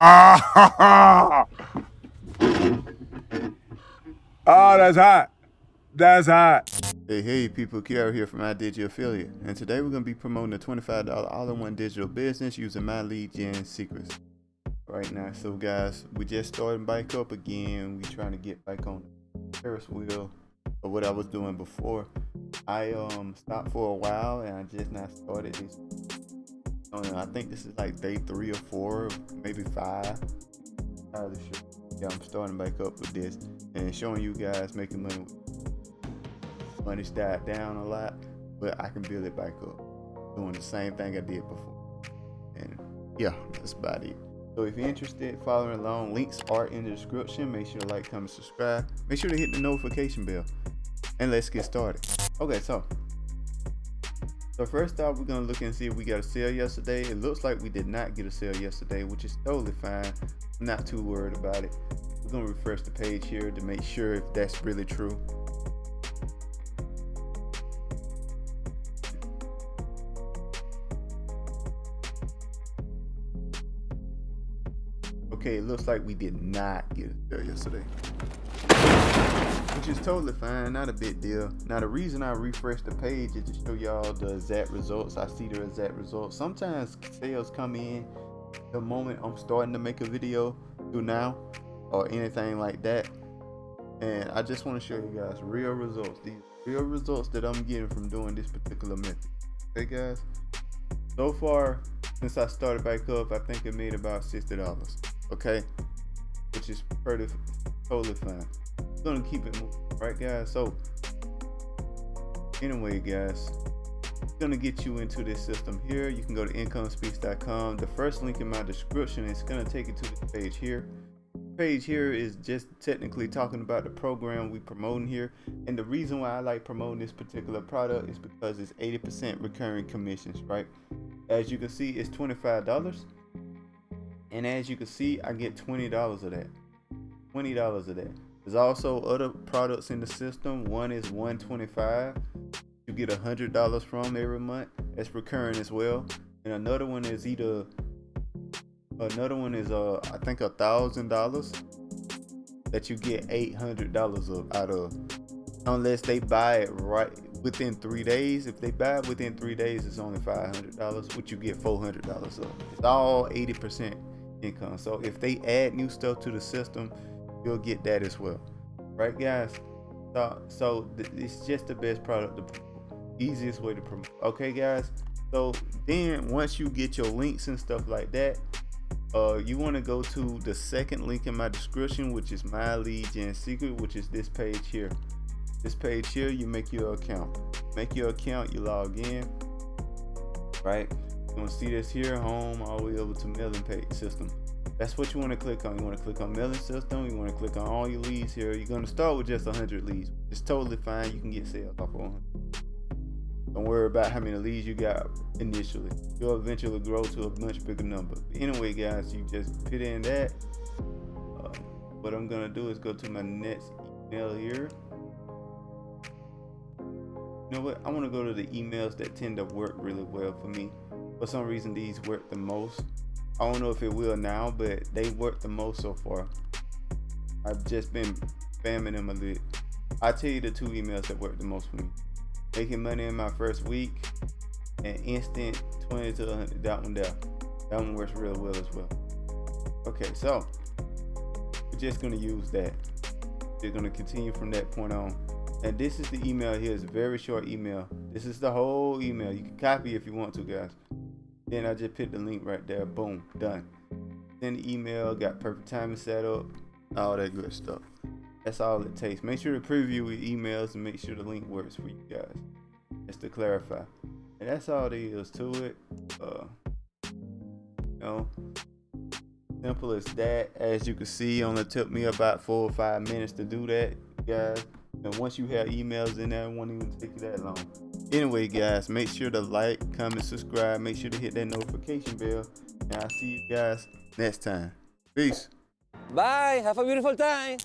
Ah, oh, that's hot. That's hot. Hey, people, Kiara here from iDigi Affiliate, and today we're going to be promoting a $25 all-in-one digital business using my lead gen secrets right now. So guys, we just started bike up again. We trying to get back on the Ferris wheel of what I was doing before. I stopped for a while and I just now started this. I think this is like day 3 or 4, maybe 5. Yeah, I'm starting back up with this and showing you guys making money. Money's died down a lot, but I can build it back up doing the same thing I did before. And yeah, that's about it. So if you're interested, following along, links are in the description. Make sure to like, comment, subscribe. Make sure to hit the notification bell, and let's get started. Okay, so first off, we're gonna look and see if we got a sale yesterday. It looks like we did not get a sale yesterday, which is totally fine. I'm not too worried about it. We're gonna refresh the page here to make sure if that's really true. Okay, it looks like we did not get a sale yesterday, which is totally fine, not a big deal. Now the reason I refreshed the page is to show y'all the exact results. I see the exact results. Sometimes sales come in the moment I'm starting to make a video through now or anything like that, and I just want to show you guys real results. These real results that I'm getting from doing this particular method. Okay guys, so far since I started back up, I think it made about $60. Okay, which is totally fine. I'm gonna keep it moving, right guys? So anyway guys, it's gonna get you into this system here. You can go to incomespeaks.com. The first link in my description is gonna take you to this page here. Page here is just technically talking about the program we promoting here, and the reason why I like promoting this particular product is because it's 80% recurring commissions, right? As you can see, it's $25, and as you can see, I get $20 of that. $20 of that. There's also other products in the system. One is $125. You get $100 from every month. That's recurring as well. And another one is I think $1,000 that you get $800 out of, unless they buy it right within 3 days. If they buy it within 3 days, it's only $500, which you get $400 of. It's all 80% income. So if they add new stuff to the system, you'll get that as well, right guys? So it's just the best product, the easiest way to promote. Okay guys, so then once you get your links and stuff like that, you want to go to the second link in my description, which is my lead gen secret, which is this page here. This page here, you make your account. You log in, right? You're gonna see this here, home, all the way over to mailing page system. That's what you want to click on. You want to click on mailing system. You want to click on all your leads here. You're going to start with just 100 leads. It's totally fine. You can get sales off of 100. Don't worry about how many leads you got initially. You'll eventually grow to a much bigger number. But anyway, guys, you just put in that. What I'm going to do is go to my next email here. You know what? I want to go to the emails that tend to work really well for me. For some reason, these work the most. I don't know if it will now, but they work the most so far. I've just been spamming them a bit. I'll tell you the 2 emails that work the most for me. Making money in my first week and instant 20 to 100. That one there. That one works real well as well. Okay, so we're just going to use that. We're going to continue from that point on. And this is the email here. It's a very short email. This is the whole email. You can copy if you want to, guys. Then I just put the link right there. Boom, done. Send the email, got perfect timing set up, all that good stuff. That's all it takes. Make sure to preview your emails and make sure the link works for you guys. Just to clarify. And that's all there is to it. Simple as that. As you can see, it only took me about 4 or 5 minutes to do that, guys. And once you have emails in there, it won't even take you that long. Anyway guys, make sure to like, comment, subscribe. Make sure to hit that notification bell, and I'll see you guys next time. Peace. Bye. Have a beautiful time.